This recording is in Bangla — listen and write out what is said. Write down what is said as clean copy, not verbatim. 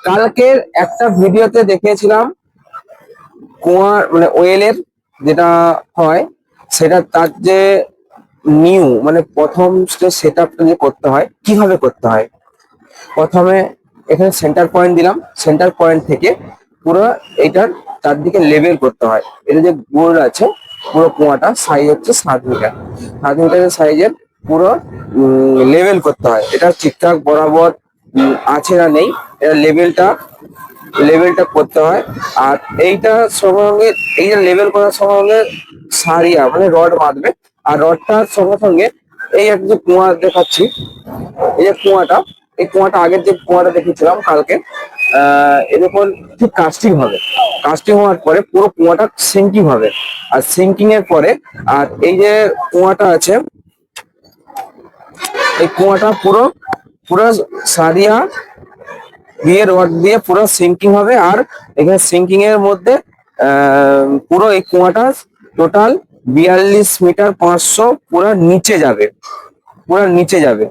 কালকের একটা ভিডিওতে দেখিয়েছিলাম কুয়ার মানে ওয়েলের যেটা হয় সেটা তার যে নিউ মানে প্রথম সেট আপটা যে করতে হয় কিভাবে করতে হয়। প্রথমে এখানে সেন্টার পয়েন্ট দিলাম, সেন্টার পয়েন্ট থেকে পুরো এইটার চারদিকে লেবেল করতে হয়। এটা যে গোল আছে পুরো কুয়াটা সাইজ হচ্ছে 7 মিটার, 7 মিটারের সাইজের পুরো লেবেল করতে হয়। এটা ঠিকঠাক বরাবর আছে না নেই, এটা লেভেলটা করতে হয়। আর এইটার সঙ্গে এইটা লেভেল করার সঙ্গে সারিয়া মানে রড বাঁধবে। আর রডটার সঙ্গে সঙ্গে এই একটা যে কুয়া দেখাচ্ছি, এই যে কুয়াটা, এই কুয়াটা আগের যে কুয়াটা দেখেছিলাম কালকে, এর উপর ঠিক কাস্টিং হবে। কাস্টিং হওয়ার পরে পুরো কুয়াটা সিঙ্কিং হবে। আর সিঙ্কিং এর পরে আর এই যে কুয়াটা আছে, এই কুয়াটা পুরো পুরো সারিয়া দিয়ে রড দিয়ে পুরো সিঙ্কিং হবে। আর এখানে সিঙ্কিং এর মধ্যে পুরো এই কুয়াটা টোটাল 42 মিটার 500 পুরো নিচে যাবে, পুরো নিচে যাবে।